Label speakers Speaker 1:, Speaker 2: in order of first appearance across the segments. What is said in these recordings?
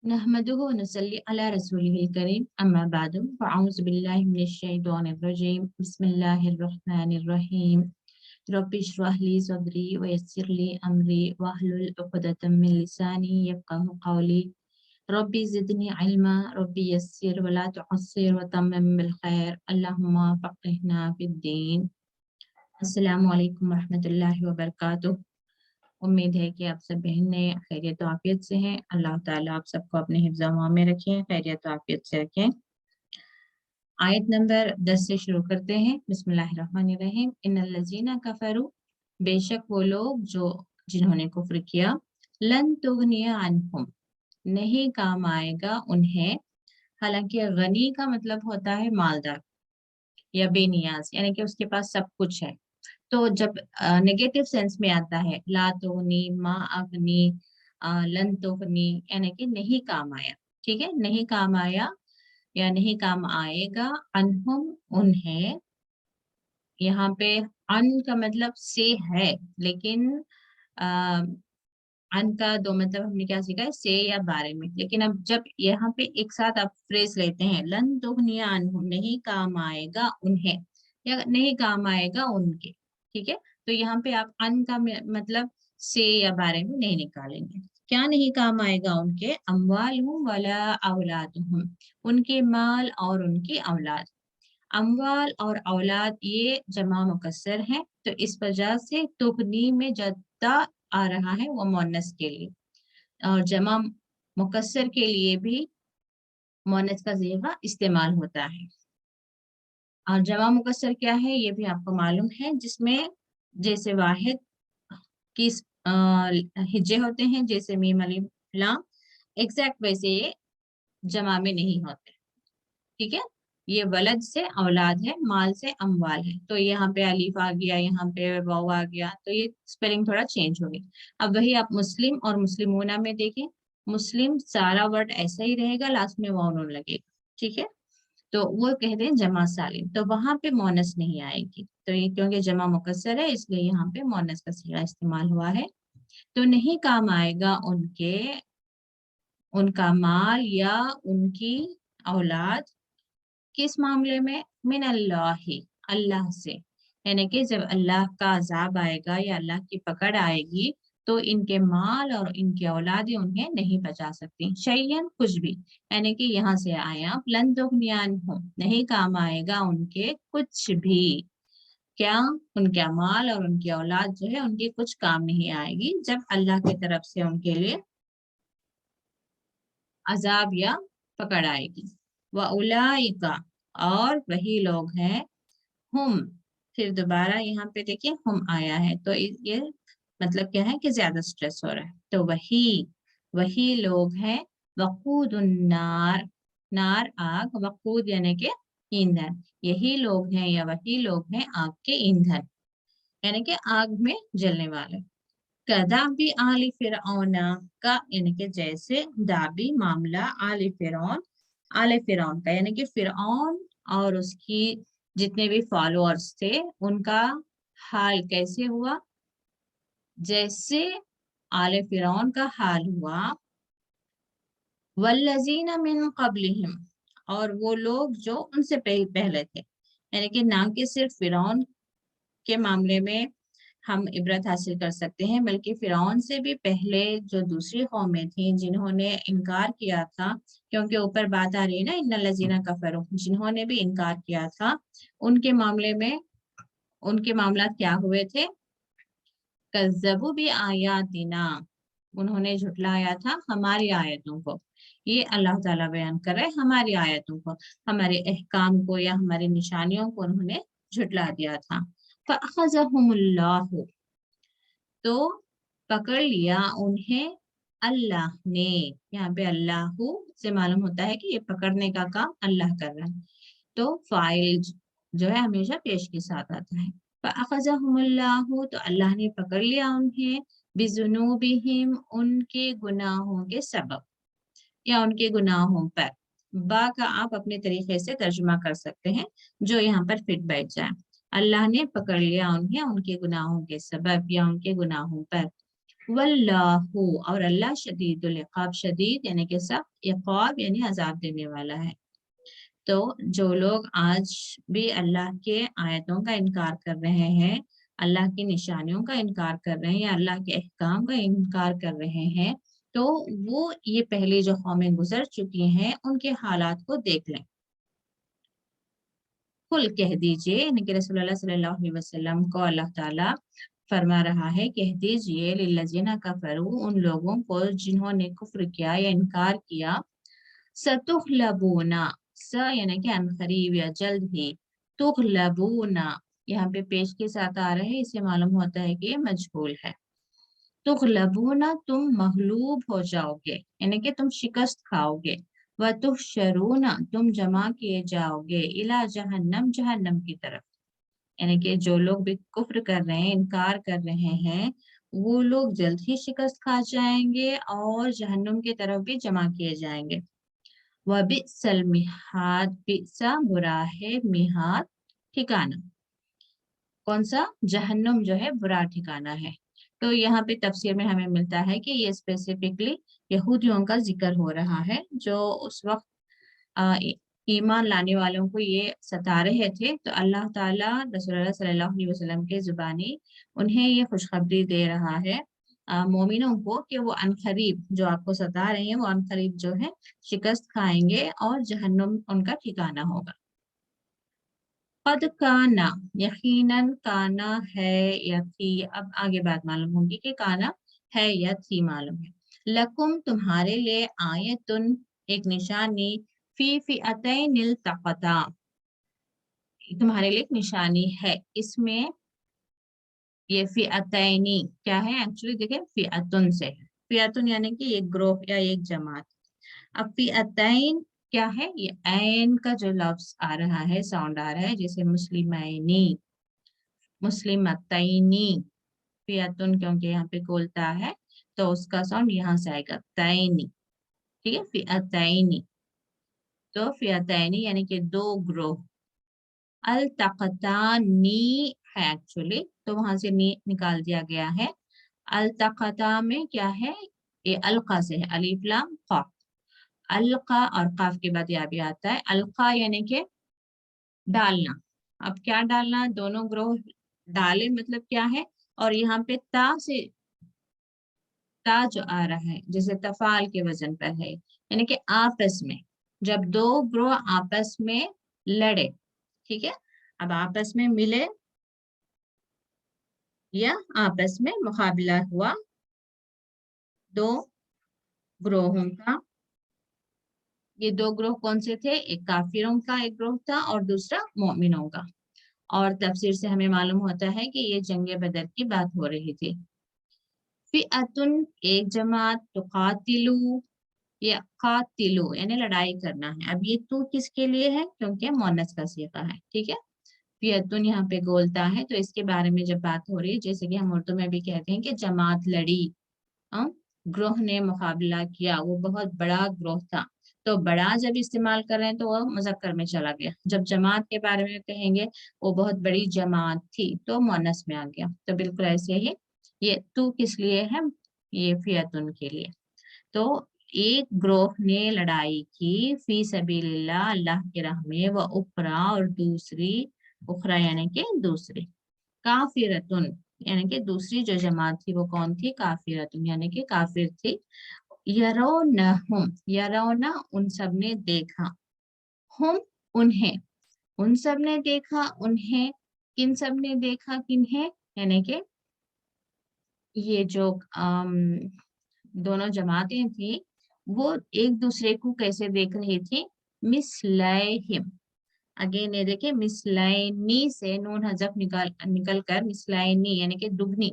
Speaker 1: नहमदुहु व नुसल्ली अला रसूलिहिल करीम अम्मा बादु फ़अऊज़ु बिल्लाहि मिनश शैतानिर रजीम बिस्मिल्लाहिर रहमानिर रहीम रब्बि इश्रह ली सदरी व यस्सिर ली अमरी वहलुल उक़दतम मिन लिसानी यफ़क़हू क़ौली रब्बि ज़िदनी इल्मा रब्बि यस्सिर व ला तुअस्सिर व तम्मिम बिल खैर अल्लाहुम्मा फ़क़्हिना फ़िद्दीन। अस्सलामु अलैकुम व रहमतुल्लाहि व बरकातुहू। उम्मीद है कि आप सब बहनें खैरियत और आफियत से हैं। अल्लाह ताला आप सबको अपने हिफ्ज़-ओ-अमान में रखें, खैरियत और आफियत से रखें। आयत नंबर 10 से शुरू करते हैं। बिस्मिल्लाहिर्रहमानिर्रहीम। इन्नल्लज़ीना कफ़रू, बेशक वो लोग जो जिन्होंने कुफ्र किया, लन तुगनिया अन्हुम, नहीं काम आएगा उन्हें। हालांकि गनी का मतलब होता है मालदार या बेनियाज, यानी कि उसके पास सब कुछ है। तो जब नेगेटिव सेंस में आता है ला तोगनी मा अगनी लन तोगनी, यानी कि नहीं काम आया, ठीक है, नहीं काम आया या नहीं काम आएगा, अनहुम उन्हें। यहाँ पे अन का मतलब से है, लेकिन आ, अन का दो मतलब हमने क्या सीखा है, से या बारे में। लेकिन अब जब यहाँ पे एक साथ आप फ्रेज लेते हैं लन तुगनिया अनहुम, नहीं काम आएगा उन्हें या नहीं काम आएगा उनके, ठीक है। तो यहाँ पे आप अन का मतलब से या बारे में नहीं निकालेंगे। क्या नहीं काम आएगा उनके, अम्वालुहुम वला औलादुहुम, उनके माल और उनकी औलाद। अम्वाल और औलाद ये जमा मुकस्सर है, तो इस वजह से तुगनी में जद्दा आ रहा है वो मुअन्नस के लिए, और जमा मुकस्सर के लिए भी मुअन्नस का सीगा इस्तेमाल होता है। और जमा मुकस्सर क्या है ये भी आपको मालूम है, जिसमें जैसे वाहिद की हिज्जे होते हैं, जैसे मीम अलिफ लाम, एग्जैक्ट वैसे ये जमा में नहीं होते, ठीक है। ये वलद से औलाद है, माल से अम्वाल है, तो यहाँ पे अलीफ आ गया, यहाँ पे वाव आ गया, तो ये स्पेलिंग थोड़ा चेंज हो गई। अब वही आप मुस्लिम और मुस्लिमूना में देखें, मुस्लिम सारा वर्ड ऐसा ही रहेगा, लास्ट में वाव नून लगेगा, ठीक है। तो वो कहते हैं जमा सालिम, तो वहां पे मोनस नहीं आएगी। तो ये क्योंकि जमा मुकस्सर है इसलिए यहाँ पे मोनस का सीगा इस्तेमाल हुआ है। तो नहीं काम आएगा उनके, उनका माल या उनकी औलाद, किस मामले में, मिन अल्लाह, अल्लाह से, यानी कि जब अल्लाह का अजाब आएगा या अल्लाह की पकड़ आएगी तो इनके माल और इनकी औलादें उन्हें नहीं बचा सकती, शैयन कुछ भी। यानी कि यहाँ से आया लन दुगनियान हो, नहीं काम आएगा उनके कुछ भी। क्या, उनके माल और उनकी औलाद जो है उनकी कुछ काम नहीं आएगी जब अल्लाह की तरफ से उनके लिए अजाब या पकड़ आएगी। व उलाइका, और वही लोग हैं, हम, फिर दोबारा यहाँ पे देखिए हम आया है, तो ये मतलब क्या है कि ज्यादा स्ट्रेस हो रहा है, तो वही वही लोग हैं, वकूदुन नार, नार आग, वकूद यानी कि ईंधन, यही लोग हैं या वही लोग हैं आग के ईंधन, यानी कि आग में जलने वाले। कदाबी आली फिरौना का, यानी कि जैसे दाबी मामला आली फिरौन, आले फिरौन का, यानी कि फिरौन और उसकी जितने भी फॉलोअर्स थे उनका हाल कैसे हुआ, जैसे आले फिरौन का हाल हुआ। वल्लजीना मिन कब्लिहिम, और वो लोग जो उनसे पहले थे, यानी कि ना कि सिर्फ फिरौन के मामले में हम इबरत हासिल कर सकते हैं, बल्कि फिरौन से भी पहले जो दूसरी कौमें थी जिन्होंने इनकार किया था, क्योंकि ऊपर बात आ रही है ना इन्नल लजीना कफरू, जिन्होंने भी इनकार किया था, उनके मामले में उनके मामला क्या हुए थे, कज़्ज़बू भी आयातिना, उन्होंने झुटलाया था हमारी आयतों को। ये अल्लाह ताला बयान कर रहे हैं, हमारी आयतों को, हमारे अहकाम को या हमारी निशानियों को उन्होंने झुटला दिया था। फ़अख़ज़हुमुल्लाहु, तो पकड़ लिया उन्हें अल्लाह ने। यहाँ पे अल्लाह से मालूम होता है कि ये पकड़ने का काम अल्लाह कर रहा है, तो फाइल जो है हमेशा पेश के साथ आता है। फ़अख़ज़हुमुल्लाहु, तो अल्लाह ने पकड़ लिया उन्हें, बिज़ुनूबिहिम, उनके गुनाहों के सबब या उनके गुनाहों पर। बा का आप अपने तरीके से तर्जुमा कर सकते हैं जो यहाँ पर फिट बैठ जाए। अल्लाह ने पकड़ लिया उन्हें उनके गुनाहों के सबब या उनके गुनाहों पर। वल्लाहु, और अल्लाह शदीदुल इक़ाब, शदीद यानी कि सख्त, इक़ाब यानी अजाब देने वाला है। तो जो लोग आज भी अल्लाह के आयतों का इनकार कर रहे हैं, अल्लाह की निशानियों का इनकार कर रहे हैं या अल्लाह के अहकाम का इनकार कर रहे हैं, तो वो ये पहले जो कौमें गुजर चुकी हैं उनके हालात को देख लें। कुल कह दीजिए, यानी कि रसूलुल्लाह सल्लल्लाहु अलैहि वसल्लम को अल्लाह ताला फरमा रहा है, कह दीजिए लिल्लज़ीना कफरू, उन लोगों को जिन्होंने कुफ्र किया या इनकार किया, सतुगलबूना, स यानी कि अनकरीब या जल्द ही, तुगलबूना यहाँ पे पेश के साथ आ रहा है, इससे मालूम होता है कि ये मजहूल है। तुगलबूना, तुम मगलूब हो जाओगे यानी कि तुम शिकस्त खाओगे। व तुहशरूना, तुम जमा किए जाओगे, इला जहन्नम, जहन्नम की तरफ। यानी कि जो लोग भी कुफ्र कर रहे हैं, इनकार कर रहे हैं, वो लोग जल्द ही शिकस्त खा जाएंगे और जहन्नुम की तरफ भी जमा किए जाएंगे। वह बिसल मिहाद, बिसा बुरा है, मिहाद ठिकाना, कौन सा, जहन्नुम जो है बुरा ठिकाना है। तो यहाँ पे तफसीर में हमें मिलता है कि ये स्पेसिफिकली यहूदियों का जिक्र हो रहा है, जो उस वक्त ईमान लाने वालों को ये सता रहे थे। तो अल्लाह ताला रसूलुल्लाह सल्लल्लाहु अलैहि वसल्लम के जुबानी उन्हें ये खुशखबरी दे रहा है, मोमिनों को, कि वो अनकरीब जो आपको सता रहे हैं वो अनकरीब जो है शिकस्त खाएंगे और जहन्नुम उनका ठिकाना होगा। कद काना, यकीनन काना है या थी, अब आगे बात मालूम होगी कि काना है या थी मालूम है। लकुम, तुम्हारे लिए, आयतुन, एक निशानी, फी फिअतैन इल्तक़ता, तुम्हारे लिए एक निशानी है इसमें। ये फिअतैनी क्या है, एक्चुअली देखिए फिअतुन से है, फिअतुन यानी कि एक ग्रोह या एक जमात। अब फिअतैन क्या है, ये ऐन का जो लफ्ज आ रहा है, साउंड आ रहा है, जैसे मुस्लिमैनी, मुस्लिमतैनी, फियतुन क्योंकि यहाँ पे कोलता है तो उसका साउंड यहाँ से आएगा, तैनी। ठीक है, फियतैनी, तो फियतैनी यानी कि दो ग्रोह। अल तकतानी है एक्चुअली, तो वहां से नी निकाल दिया गया है। अल तकता में क्या है, ये अलका से है, अलिफ लाम qa, अलका और काफ के बाद या भी आता है अलका यानी कि डालना। अब क्या डालना, दोनों ग्रोह डाले मतलब क्या है, और यहाँ पे ता से, ता जो आ रहा है जैसे तफाल के वजन पर है, यानी कि आपस में, जब दो ग्रोह आपस में लड़े, ठीक है, अब आपस में मिले या आपस में मुकाबला हुआ दो ग्रोहों का। ये दो ग्रोह कौन से थे, एक काफिरों का एक ग्रोह था और दूसरा मोमिनों का। और तफसीर से हमें मालूम होता है कि ये जंग बदर की बात हो रही थी। फिअतुन, एक जमात, तुकातिलू, या कातिलू यानी लड़ाई करना है। अब ये तू किसके लिए है, क्योंकि मोनस का सीगा है, ठीक है। फियतुन यहाँ पे गोलता है, तो इसके बारे में जब बात हो रही है, जैसे कि हम उर्दू में भी कहते हैं कि जमात लड़ी, ग्रोह ने मुकाबला किया, वो बहुत बड़ा ग्रोह था। तो बड़ा जब इस्तेमाल कर रहे हैं तो वो मुजक्कर में चला गया, जब जमात के बारे में कहेंगे वो बहुत बड़ी जमात थी तो मोनस में आ गया। तो बिल्कुल ऐसे ही ये तू किस लिए है, ये फियतुन के लिए। तो एक ग्रोह ने लड़ाई की, फी सबीलिल्लाह, अल्लाह के राह में, व उखरा, और दूसरी, उखरा यानी कि दूसरी, काफिरतुन यानी कि दूसरी जो जमात थी वो कौन थी, काफिरतुन यानी कि काफिर थी। यरौनहुम, यरौना उन सब ने देखा, हम उन्हें, उन सब ने देखा उन्हें, किन सब ने देखा किन्हें, यानी कि ये जो दोनों जमातें थी वो एक दूसरे को कैसे देख रही थी, मिसलैहिम, अगेन ये देखिए मिसलैनी से नून हजफ निकल कर मिसलैनी यानी कि दुगनी,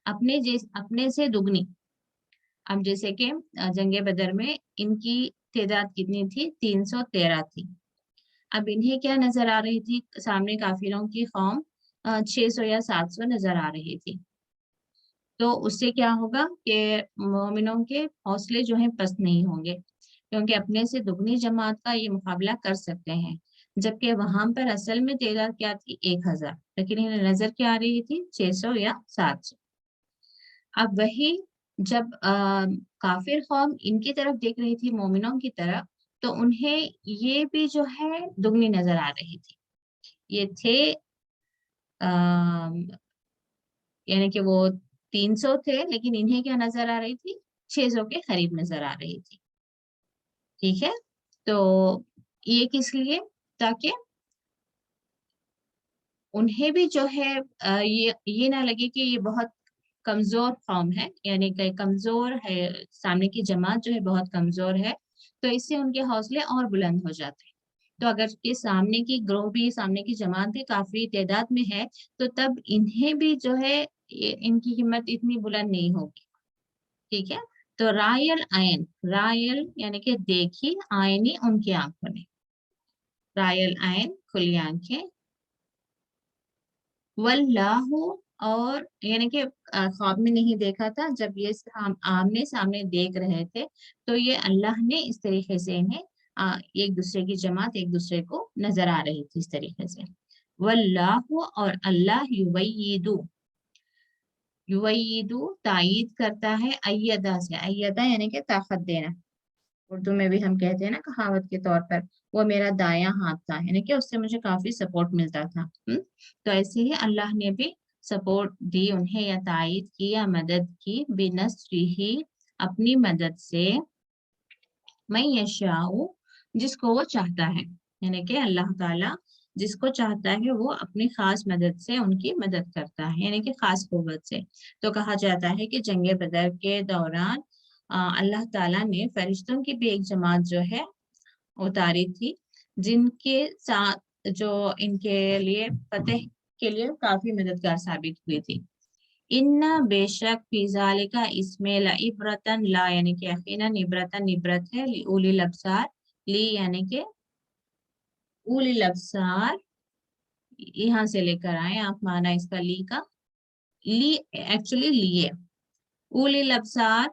Speaker 1: अपने से दुगनी। अब जैसे कि जंगे बदर में इनकी तादाद कितनी थी, 313 थी। अब इन्हें क्या नजर आ रही थी, सामने काफिरों की कौम 600 या 700 नजर आ रही थी। तो उससे क्या होगा कि मोमिनों के हौसले जो हैं पस्त नहीं होंगे, क्योंकि अपने से दुगनी जमात का ये मुकाबला कर सकते हैं। जबकि वहां पर असल में तादाद क्या थी, 1000, लेकिन इन्हें नजर क्या आ रही थी, 600 या 700। अब वही جب کافر قوم ان کی طرف دیکھ رہی تھی مومنوں کی طرف، تو انہیں یہ بھی جو ہے دگنی نظر آ رہی تھی. یہ تھے یعنی کہ وہ 300 تھے، لیکن انہیں کیا نظر آ رہی تھی؟ 600 کے قریب نظر آ رہی تھی. ٹھیک ہے، تو یہ کس لیے؟ تاکہ انہیں بھی جو ہے یہ نہ لگے کہ یہ بہت کمزور قوم ہے، یعنی کہ کمزور ہے، سامنے کی جماعت جو ہے بہت کمزور ہے، تو اس سے ان کے حوصلے اور بلند ہو جاتے ہیں. تو اگر یہ سامنے کی گروہ بھی، سامنے کی جماعت بھی کافی تعداد میں ہے، تو تب انہیں بھی جو ہے ان کی ہمت اتنی بلند نہیں ہوگی. ٹھیک ہے، تو رائل عین، رائل یعنی کہ دیکھی، آئینی ان کی آنکھوں نے، رائل عین کھلی آنکھیں، واللہ اور یعنی کہ خواب میں نہیں دیکھا تھا، جب یہ آمنے سامنے دیکھ رہے تھے تو یہ اللہ نے اس طریقے سے انہیں ایک دوسرے کی جماعت ایک دوسرے کو نظر آ رہی تھی اس طریقے سے. واللہ اور اللہ یویدو، یویدو تائید کرتا ہے، ایدہ سے، ایدہ یعنی کہ طاقت دینا، اردو میں بھی ہم کہتے ہیں نا کہاوت کے طور پر، وہ میرا دایاں ہاتھ تھا، یعنی کہ اس سے مجھے کافی سپورٹ ملتا تھا. تو ایسے ہی اللہ نے بھی سپورٹ دی انہیں، یا تائید کی یا مدد کی، بنصرہ اپنی مدد سے، من یشاء جس کو وہ چاہتا ہے، یعنی کہ اللہ تعالیٰ جس کو چاہتا ہے وہ اپنی خاص مدد سے ان کی مدد کرتا ہے، یعنی کہ خاص قوت سے. تو کہا جاتا ہے کہ جنگ بدر کے دوران اللہ تعالیٰ نے فرشتوں کی بھی ایک جماعت جو ہے اتاری تھی، جن کے ساتھ جو ان کے لیے فتح کے لیے کافی مددگار ثابت ہوئی تھی. ان بے شک فی ذالک اس میں لعبرتن، لا یعنی کہ یقیناً، عبرتن عبرت ہے، لأولی الابصار، لی یعنی کہ اولی الابصار، یہاں سے لے کر آئے آپ معنی اس کا لی کا، لی ایکچولی لیے، اولی الابصار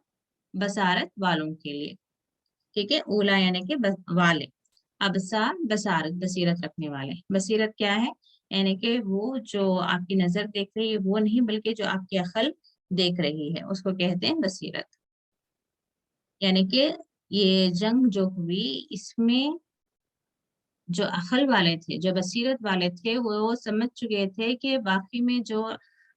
Speaker 1: بصارت والوں کے لیے. ٹھیک ہے، اولا یعنی کہ والے، ابصار بصارت بصیرت رکھنے والے. بصیرت کیا ہے؟ یعنی کہ وہ جو آپ کی نظر دیکھ رہی ہے وہ نہیں، بلکہ جو آپ کی عقل دیکھ رہی ہے اس کو کہتے ہیں بصیرت. یعنی کہ یہ جنگ جو ہوئی اس میں جو عقل والے تھے، جو بصیرت والے تھے، وہ سمجھ چکے تھے کہ باقی میں جو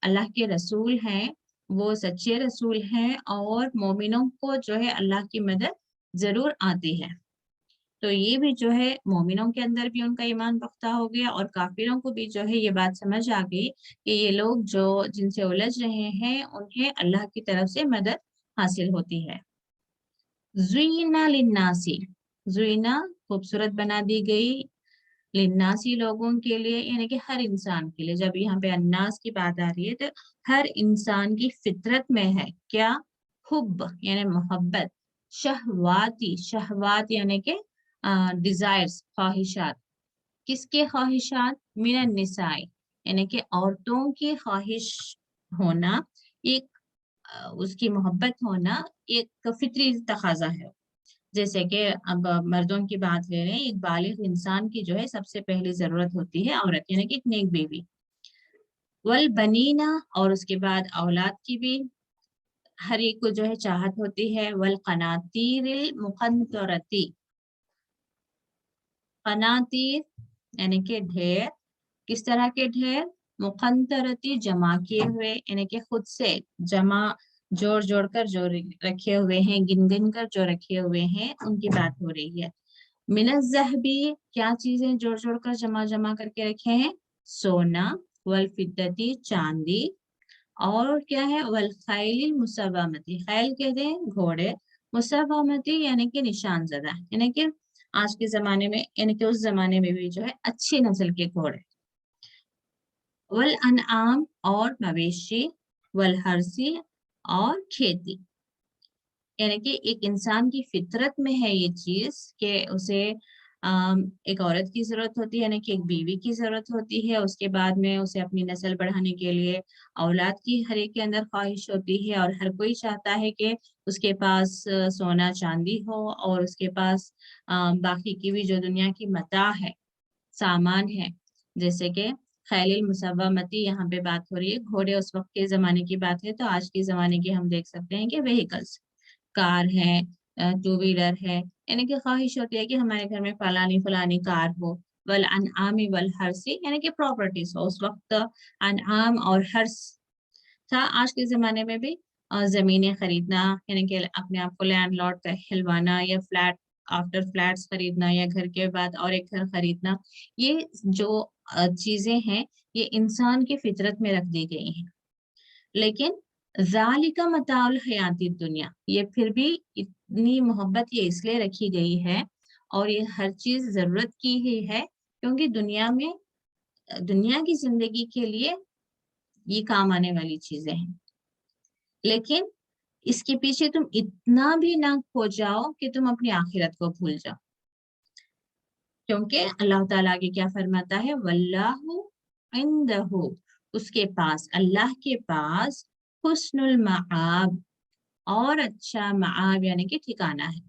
Speaker 1: اللہ کے رسول ہیں وہ سچے رسول ہیں، اور مومنوں کو جو ہے اللہ کی مدد ضرور آتی ہے. تو یہ بھی جو ہے مومنوں کے اندر بھی ان کا ایمان پختہ ہو گیا، اور کافروں کو بھی جو ہے یہ بات سمجھ آ گئی کہ یہ لوگ جو جن سے الجھ رہے ہیں انہیں اللہ کی طرف سے مدد حاصل ہوتی ہے. زوینا للناسی، زوینا خوبصورت بنا دی گئی، للناسی لوگوں کے لیے، یعنی کہ ہر انسان کے لیے. جب یہاں پہ الناس کی بات آ رہی ہے تو ہر انسان کی فطرت میں ہے کیا؟ حب یعنی محبت، شہواتی، شہوات یعنی کہ ڈیزائرز، خواہشات. کس کے خواہشات؟ من النساء یعنی کہ عورتوں کی خواہش ہونا، ایک اس کی محبت ہونا ایک فطری تقاضا ہے. جیسے کہ اب مردوں کی بات لے رہے ہیں، ایک بالغ انسان کی جو ہے سب سے پہلی ضرورت ہوتی ہے عورت، یعنی کہ ایک نیک بیوی. والبنینا اور اس کے بعد اولاد کی بھی ہر ایک کو جو ہے چاہت ہوتی ہے. والقناطیر المقنطرتی، قناطیر یعنی کہ ڈھیر، کس طرح کے ڈھیر؟ مقنطرتی جمع کیے ہوئے، یعنی کہ خود سے جمع، جوڑ جوڑ کر جو رکھے ہوئے ہیں، گن گن کر جو رکھے ہوئے ہیں، ان کی بات ہو رہی ہے. من الذهبی کیا چیزیں جوڑ جوڑ کر جمع جمع کر کے رکھے ہیں؟ سونا، والفدتی چاندی، اور کیا ہے؟ والخیل المسومتی، خیل کہتے ہیں گھوڑے، مسومتی یعنی کہ نشان زدہ، یعنی کہ آج کے زمانے میں، یعنی کہ اس زمانے میں بھی جو ہے اچھی نسل کے گھوڑے. والانعام اور مویشی، والحرسی اور کھیتی. یعنی کہ ایک انسان کی فطرت میں ہے یہ چیز کہ اسے ایک عورت کی ضرورت ہوتی ہے، یعنی کہ ایک بیوی کی ضرورت ہوتی ہے. اس کے بعد میں اسے اپنی نسل بڑھانے کے لیے اولاد کی ہر ایک کے اندر خواہش ہوتی ہے، اور ہر کوئی چاہتا ہے کہ اس کے پاس سونا چاندی ہو، اور اس کے پاس باقی کی بھی جو دنیا کی متاع ہے، سامان ہے، جیسے کہ खैलिल मुसव्वमती यहाँ पे बात हो रही है, घोड़े उस वक्त के जमाने की बात है, तो आज के जमाने की हम देख सकते हैं कि व्हीकल्स, कार है, टू व्हीलर है, यानी कि ख्वाहिश होती है कि हमारे घर में फलानी फलानी कार हो। वल अनआमी वल हर्सी, यानी कि प्रॉपर्टीज हो। उस वक्त अनआम और हर्स था। आज के जमाने में भी जमीनें खरीदना, यानी कि अपने आप को लैंडलॉर्ड कहलवाना, या फ्लैट आफ्टर फ्लैट्स खरीदना, या घर के बाद और एक घर खरीदना, ये जो चीजें हैं ये इंसान की फितरत में रख दी गई हैं। लेकिन जालिका मताउल हयाती दुनिया, ये फिर भी इतनी मोहब्बत ये इसलिए रखी गई है, और ये हर चीज जरूरत की ही है, क्योंकि दुनिया में, दुनिया की जिंदगी के लिए ये काम आने वाली चीजें हैं। लेकिन इसके पीछे तुम इतना भी ना खो जाओ कि तुम अपनी आखिरत को भूल जाओ, क्योंकि अल्लाह ताला आगे क्या फरमाता है, वल्लाहु इंदहु, उसके पास, अल्लाह के पास, हुस्नुल मआब, और अच्छा मआब यानी कि ठिकाना है,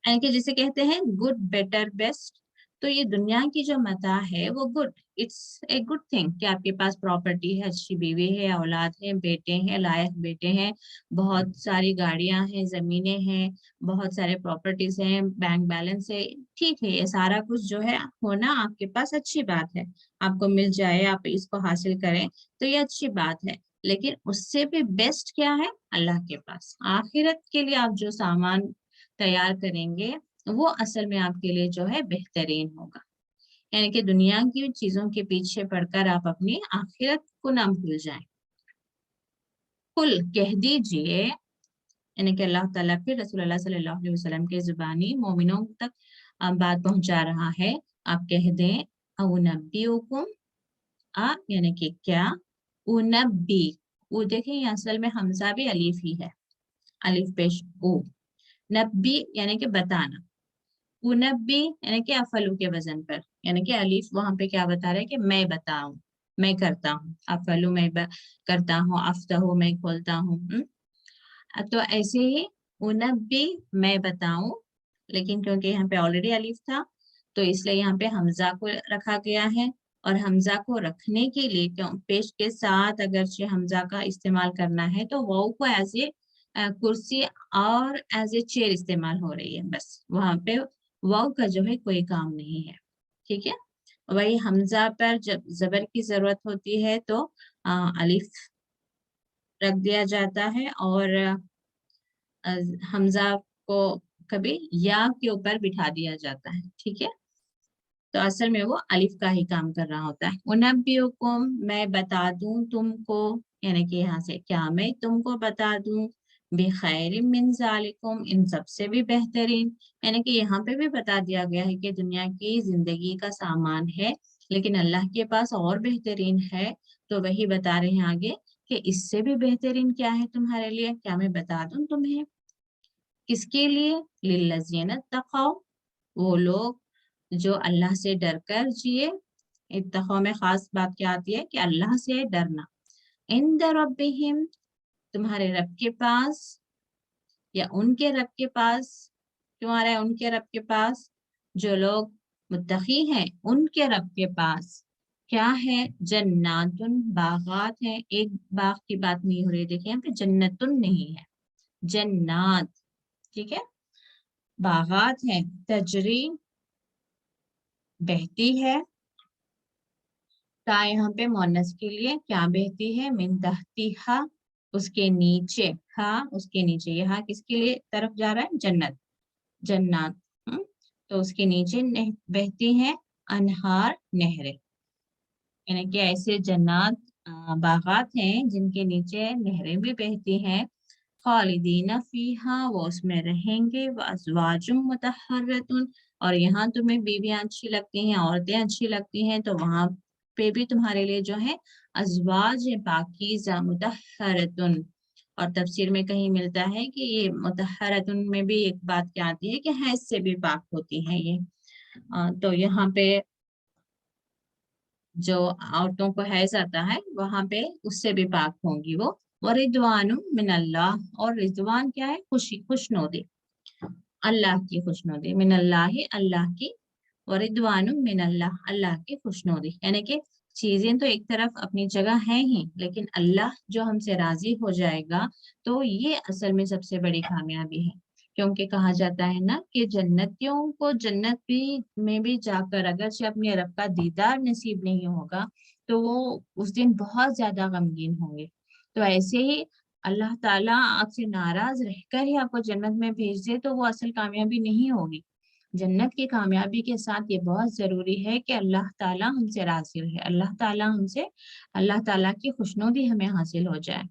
Speaker 1: यानी कि जिसे कहते हैं गुड बेटर बेस्ट। तो ये दुनिया की जो मता है वो good, it's a good thing कि आपके पास प्रॉपर्टी है, अच्छी बीवी है, औलाद है, बेटे हैं, लायक बेटे हैं, बहुत सारी गाड़ियां हैं, जमीनें हैं, बहुत सारे प्रॉपर्टीज हैं, बैंक बैलेंस है। ठीक है, ये सारा कुछ जो है होना आपके पास अच्छी बात है, आपको मिल जाए, आप इसको हासिल करें, तो ये अच्छी बात है। लेकिन उससे भी बेस्ट क्या है, अल्लाह के पास आखिरत के लिए आप जो सामान तैयार करेंगे वो असल में आपके लिए जो है बेहतरीन होगा। यानी कि दुनिया की चीजों के पीछे पड़कर आप अपनी आखिरत को ना भूल जाएं। कुल कह दीजिए, यानी कि अल्लाह ताला फिर रसूलुल्लाह सल्लल्लाहु अलैहि वसल्लम के जुबानी मोमिनों तक बात पहुंचा रहा है। आप कह दें, उनब्बिउकुम, यानी कि क्या, उनब्बी, वो देखें ये असल में हमजा भी अलीफ ही है, अलीफ पेश ओ, नब्बी यानी कि बताना, उनब्बी यानी कि अफलू के वजन पर, यानी कि अलीफ वहां पे क्या बता रहा है कि मैं बताऊं, मैं करता हूँ, अफलू मैं करता हूँ, अफ्तहू मैं खोलता हूँ। तो ऐसे ही उनब्बी मैं बताऊं, लेकिन क्योंकि यहाँ पे ऑलरेडी अलीफ था तो इसलिए यहाँ पे हमजा को रखा गया है। और हमजा को रखने के लिए, क्यों, पेश के साथ अगरचे हमजा का इस्तेमाल करना है तो वाउ को एज ए कुर्सी और एज ए चेयर इस्तेमाल हो रही है, बस वहां पे वाव का जो है कोई काम नहीं है। ठीक है, वही हमजा पर जब जबर की जरूरत होती है तो अलिफ रख दिया जाता है, और हमजा को कभी या के ऊपर बिठा दिया जाता है। ठीक है, तो असल में वो अलिफ का ही काम कर रहा होता है। उनब्बिउकुम, मैं बता दूं तुमको, यानी कि यहाँ से क्या मैं तुमको बता दूं, बिखैरिम मिन जालिकुम, इन सबसे भी बेहतरीन, यानी कि यहाँ पे भी बता दिया गया है कि दुनिया की जिंदगी का सामान है, लेकिन अल्लाह के पास और बेहतरीन है। तो वही बता रहे हैं आगे कि इससे भी बेहतरीन क्या है तुम्हारे लिए, क्या मैं बता दूं तुम्हें, किसके लिए, लिल्लज़ीना तक़ौ, वो लोग जो अल्लाह से डर कर जिए। इत्तक़ौ में खास बात क्या आती है कि अल्लाह से डरना, इंद रब्बिहिम, तुम्हारे रब के पास, या उनके रब के पास। क्यों आ रहा है उनके रब के पास, जो लोग मुत्तकी हैं उनके रब के पास क्या है, जन्नातुन, बागात है। एक बाग की बात नहीं हो रही, देखिए यहाँ पे जन्नतुन नहीं है, जन्नात। ठीक है, बागात है, तजरी, बहती है, ता यहाँ पे मोनस के लिए क्या बहती है, मिन तहतिहा, उसके नीचे, हा उसके नीचे, यहाँ किसके लिए तरफ जा रहा है, जन्नत, जन्नत। तो उसके नीचे बहती हैं अनहार, नहरें, यानी कि ऐसे जन्नत बागात हैं जिनके नीचे नहरें भी बहती हैं। खालिदीना फीहा, वो उसमें रहेंगे, व अज़वाजुम मुतहर्रतुन, और यहाँ तुम्हें बीवियां अच्छी लगती हैं, औरतें अच्छी लगती हैं, तो वहां पे भी तुम्हारे लिए जो है अज़वाज पाकीज़ा मुतहर्रतुन। और तफसीर में कहीं मिलता है कि ये मुतहर्रतुन में भी एक बात क्या आती है कि हैज से भी पाक होती है ये। तो यहाँ पे जो औरतों को हैज आता है वहां पे उससे भी पाक होंगी वो। और रिदवानु मिनल्लाह, और रिजवान क्या है, खुशी, खुशनुदी, अल्लाह की खुशनुदी, मिनल्लाह, अल्लाह की, और रिदवानु मिनल्लाह, अल्लाह की खुशनुदी, यानी कि चीजें तो एक तरफ अपनी जगह हैं ही, लेकिन अल्लाह जो हमसे राजी हो जाएगा तो ये असल में सबसे बड़ी कामयाबी है। क्योंकि कहा जाता है ना कि जन्नतियों को जन्नत भी में भी जाकर अगर से अपने रब का दीदार नसीब नहीं होगा तो वो उस दिन बहुत ज्यादा गमगीन होंगे। तो ऐसे ही अल्लाह ताला आपसे नाराज रहकर ही आपको जन्नत में भेज दे तो वो असल कामयाबी नहीं होगी। जन्नत की कामयाबी के साथ ये बहुत जरूरी है कि अल्लाह ताला हमसे राजी रहे, अल्लाह ताला की खुशनुदी हमें हासिल हो जाए।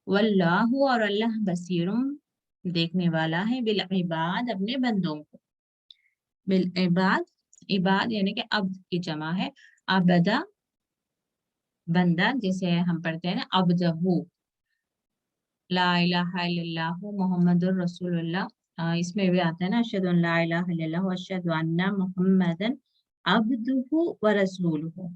Speaker 1: वल्लाहु, और अल्लाह बसीरुम, देखने वाला है, बिल इबाद, अपने बंदों को। बिल इबाद, इबाद यानी कि अब्द की जमा है। अबदा, बंदा, जैसे हम पढ़ते हैं ना अब्दहू, ला इलाहा इल्लल्लाहु मुहम्मदुर रसूलुल्लाह, इसमें भी आता है ना अशहदु अन ला इलाहा इल्लल्लाहु व अशहदु अन्ना मुहम्मदन अब्दुहु व रसूलुहु।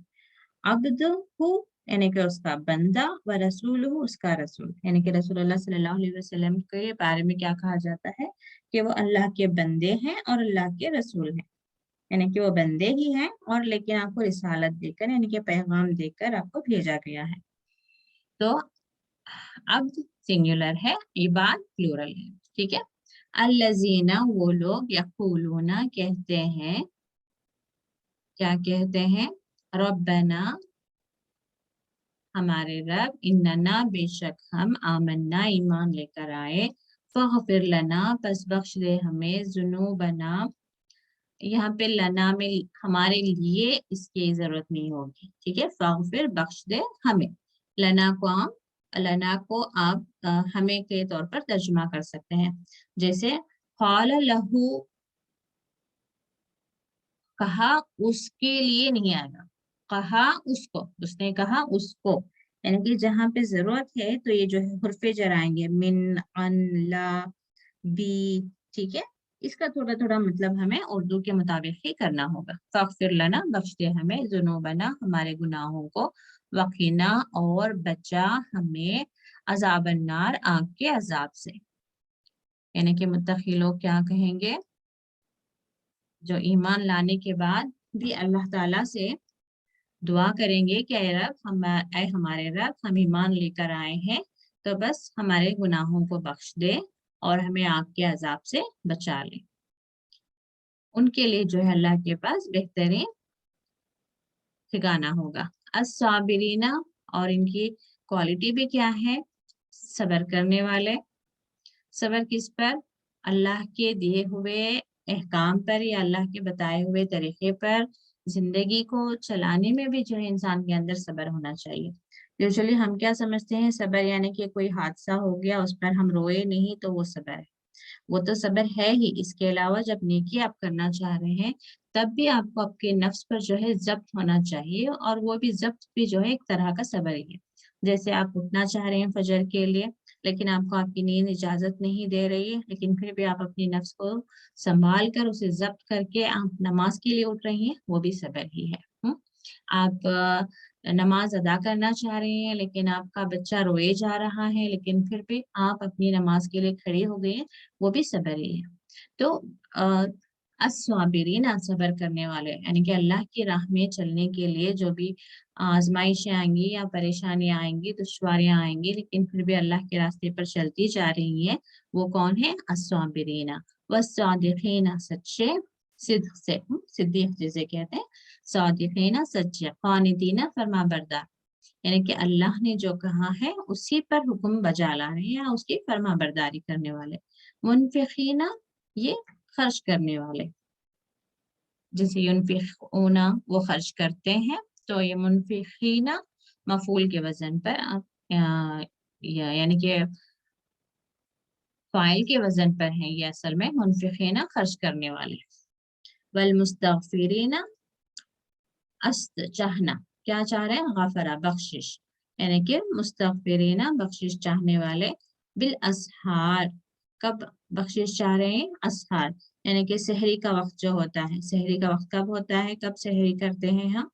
Speaker 1: अब्दुहु यानी कि उसका बंदा, व रसूलुहु उसका रसूल, यानी कि रसूलुल्लाह सल्लल्लाहु अलैहि वसल्लम के बारे में क्या कहा जाता है कि वो अल्लाह के बंदे हैं और अल्लाह के रसूल हैं। यानी कि वो बंदे ही हैं और लेकिन आपको रिसालत देकर यानी कि पैगाम देकर आपको भेजा गया है। तो अब्द सिंगुलर है, इबाद प्लूरल है, ठीक है। अल्लजीना, वो लोग, यक़ूलूना कहते हैं, क्या कहते हैं, रब्बना, हमारे रब, इन्नना बेशक हम, आमन्ना ईमान लेकर आए, फग़फिर लना पस बख्श दे हमें, जुनूबना, यहाँ पे लना में हमारे लिए इसकी जरूरत नहीं होगी, ठीक है। फग़फिर बख्श दे हमें, लना को हम, लना को आप हमें के तौर पर तर्जुमा कर सकते हैं। जैसे क़ाल लहू, कहा उसके लिए नहीं आएगा, कहा उसको, उसने कहा उसको, यानी कि जहां पे जरूरत है तो ये जो है हुर्फे जर आएंगे, मिन, अन, ला, बी, ठीक है। इसका थोड़ा थोड़ा मतलब हमें उर्दू के मुताबिक ही करना होगा। फग़फिर लना, बख्श दे हमें, जुनूबना, हमारे गुनाहों को, वक़ीना, और बचा हमें, अज़ाबन्नार, आग के अजाब से। यानी कि मुत्तक़ी लोग क्या कहेंगे, जो ईमान लाने के बाद भी अल्लाह ताला से दुआ करेंगे कि ऐ रब, ऐ हमारे रब, हम ईमान लेकर आए हैं तो बस हमारे गुनाहों को बख्श दे और हमें आग के अजाब से बचा ले। उनके लिए जो है अल्लाह के पास बेहतरीन ठिकाना होगा। अस्साबिरीना, और इनकी क्वालिटी भी क्या है, सब्र करने वाले। सब्र किस पर, अल्लाह के दिए हुए अहकाम पर या अल्लाह के बताए हुए तरीके पर जिंदगी को चलाने में भी जो है इंसान के अंदर सब्र होना चाहिए। यूजुअली हम क्या समझते हैं, सब्र यानी कि कोई हादसा हो गया उस पर हम रोए नहीं तो वो सब्र है। वो तो सब्र है ही, इसके अलावा जब नेकी आप करना चाह रहे हैं तब भी आपको आपके नफ्स पर जो है जब्त होना चाहिए, और वो भी जब्त भी जो है एक तरह का सब्र ही है। जैसे आप उठना चाह रहे हैं फजर के लिए, लेकिन आपको आपकी नींद इजाजत नहीं दे रही है, लेकिन फिर भी आप अपनी नफ्स को संभाल कर उसे जब्त करके आप नमाज के लिए उठ रही हैं, वो भी सब्र ही है। आप नमाज अदा करना चाह रहे हैं लेकिन आपका बच्चा रोए जा रहा है, लेकिन फिर भी आप अपनी नमाज के लिए खड़े हो गए हैं, वो भी सब्र ही है। तो अस्वाबिरीन, सब्र करने वाले, यानी कि अल्लाह की राह में चलने के लिए जो भी आजमाइशें आएंगी या परेशानियां आएंगी, दुश्वारियां आएंगी, लेकिन फिर भी अल्लाह के रास्ते पर चलती जा रही है, वो कौन है, अस्वाबिरीना वस्सादिकीना, सच्चे, सिद्क से, सिद्दीक जिसे कहते हैं, सादिकीना सच्चे, कानितीना फरमा बरदार, यानी कि अल्लाह ने जो कहा है उसी पर हुक्म बजा ला रहे हैं या उसकी फर्मा बरदारी करने वाले। मुनफिकीना, ये खर्च करने वाले, जैसे युनफिकूना वो खर्च करते हैं, तो ये मुनफिकीना मफूल के वजन पर यानी कि फाइल के वजन पर है, ये असल में मुनफिकीना खर्च करने वाले। वल मुस्तगफिरीना, अस्त चाहना, क्या चाह रहे हैं, गफरा बख्शिश, यानी कि मुस्तगफिरीना बख्शिश चाहने वाले, बिल असहार, कब बख्शिश चाह रहे हैं, असहार यानी कि सहरी का वक्त जो होता है, सहरी का वक्त कब होता है, कब सहरी करते हैं हम,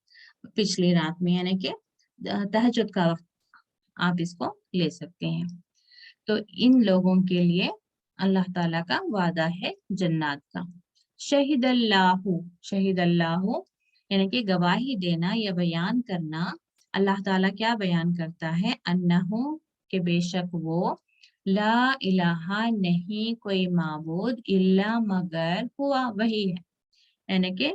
Speaker 1: पिछली रात में, यानी कि तहज्जुद का वक्त आप इसको ले सकते हैं। तो इन लोगों के लिए अल्लाह ताला का वादा है जन्नत का। शहीद अल्लाहु, शहीद अल्लाहु यानी कि गवाही देना या बयान करना। अल्लाह ताला क्या बयान करता है, अन्नहु के बेशक वो, ला इलाहा नहीं कोई माबूद, इल्ला मगर हुआ वही है। यानी कि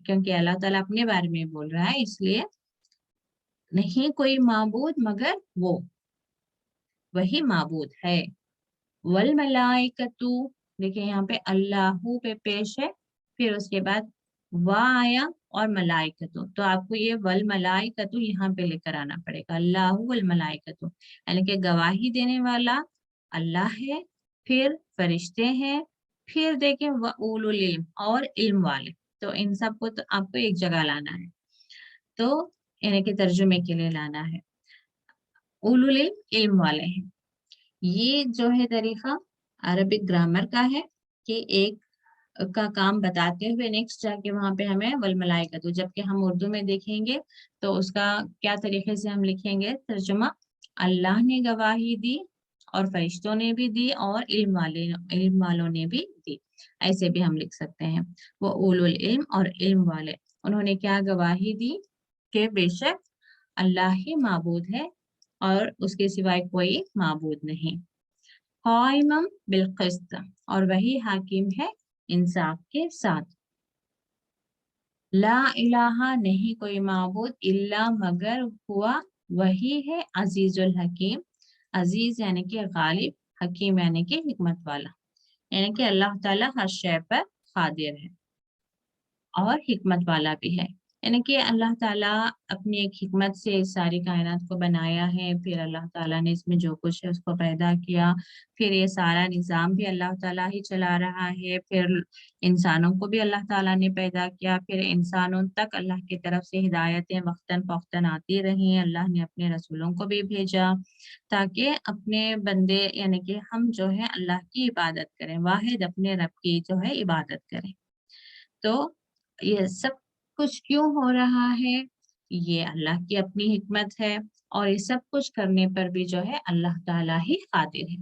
Speaker 1: क्योंकि अल्लाह ताला अपने बारे में बोल रहा है, इसलिए नहीं कोई माबूद मगर वो, वही माबूद है। वल मलाइकतु, देखिए यहाँ पे अल्लाहू पे पेश है, फिर उसके बाद वाह आया और मलाइकतु, तो आपको ये वल मलाइकतु यहाँ पे लेकर आना पड़ेगा, अल्लाहू वल मलाइकतु, यानी कि गवाही देने वाला अल्लाह है, फिर फरिश्ते हैं, फिर देखें व उलुल इल्म और इल्म वाले। तो इन सबको तो आपको एक जगह लाना है, तो यानी कि तर्जुमे के लिए लाना है। उलुल इल्म इल्म वाले हैं, ये जो है तरीका अरबिक ग्रामर का है कि एक का काम बताते हुए नेक्स्ट जाके वहां पे हमें वल मलाइकतु, जबकि हम उर्दू में देखेंगे तो उसका क्या तरीके से हम लिखेंगे तर्जुमा, अल्लाह ने गवाही दी और फरिश्तों ने भी दी और इल्म वालों ने भी दी, ऐसे भी हम लिख सकते हैं। वो उलुल इल्म और इल्म वाले, उन्होंने क्या गवाही दी कि बेशक अल्लाह ही माबूद है और उसके सिवाय कोई माबूद नहीं। काइमम बिलकिस्त, और वही हाकिम है इंसाफ के साथ। ला इलाहा नहीं कोई माबूद, इल्ला मगर हुआ वही है, अजीजुल हकीम, अजीज यानी कि गालिब, हकीम यानी कि हिकमत वाला, यानी कि अल्लाह ताला हर शय पर कादिर है और हिकमत वाला भी है। यानी कि अल्लाह ताला अपनी एक हिकमत से इस सारी कायनात को बनाया है, फिर अल्लाह ताला ने इसमें जो कुछ है उसको पैदा किया, फिर ये सारा निज़ाम भी अल्लाह ताला ही चला रहा है, फिर इंसानों को भी अल्लाह ताला ने पैदा किया, फिर इंसानों तक अल्लाह की तरफ से हिदायतें वक्तन फौक्तन आती रही, अल्लाह ने अपने रसूलों को भी भेजा ताकि अपने बंदे यानी कि हम जो है अल्लाह की इबादत करें, वाहिद अपने रब की जो है इबादत करें। तो ये सब कुछ क्यों हो रहा है, ये अल्लाह की अपनी हिकमत है, और ये सब कुछ करने पर भी जो है अल्लाह ताला ही कादिर है,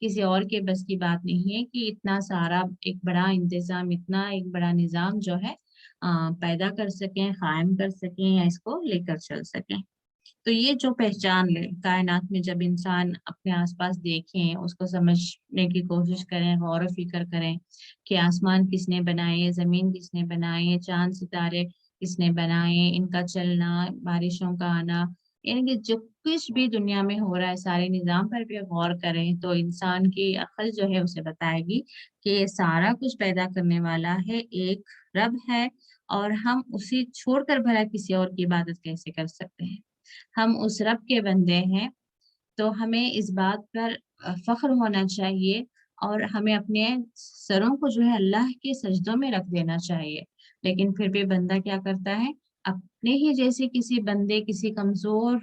Speaker 1: किसी और के बस की बात नहीं है कि इतना सारा एक बड़ा इंतजाम, इतना एक बड़ा निजाम जो है पैदा कर सकें, कायम कर सकें या इसको लेकर चल सकें। तो ये जो पहचान ले कायनात में, जब इंसान अपने आसपास देखें, उसको समझने की कोशिश करें, गौर व फिक्र करें कि आसमान किसने बनाए, जमीन किसने बनाए, चांद सितारे किसने बनाए, इनका चलना, बारिशों का आना, यानी कि जो कुछ भी दुनिया में हो रहा है सारे निजाम पर भी गौर करें तो इंसान की अक्ल जो है उसे बताएगी कि ये सारा कुछ पैदा करने वाला है एक रब है, और हम उसे छोड़कर भला किसी और की इबादत कैसे कर सकते हैं। हम उस रब के बंदे हैं, तो हमें इस बात पर फख्र होना चाहिए, और हमें अपने सरों को जो है अल्लाह के सजदों में रख देना चाहिए। लेकिन फिर भी बंदा क्या करता है, अपने ही जैसे किसी बंदे, किसी कमजोर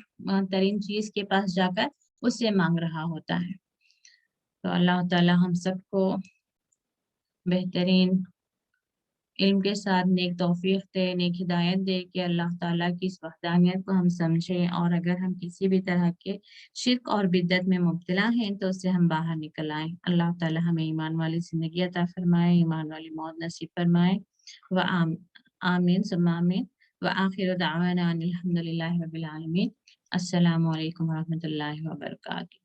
Speaker 1: तरीन चीज के पास जाकर उससे मांग रहा होता है। तो अल्लाह ताला हम सबको बेहतरीन इल्म के साथ नेक तौफीक दे, नेक हिदायत दे कि अल्लाह ताला की इस वहदानियत को हम समझें, और अगर हम किसी भी तरह के शिर्क और बिद्दत में मुब्तला हैं तो उससे हम बाहर निकल आएं। अल्लाह ताला हमें ईमान वाली ज़िंदगी अता फरमाए, ईमान वाली मौत नसीब फरमाए। व आमीन सुम्मा आमीन। व आखिर दावाना अनिल हम्दुलिल्लाहि रब्बिल आलमीन। अस्सलामु अलैकुम व रहमतुल्लाहि व बरकातुहू।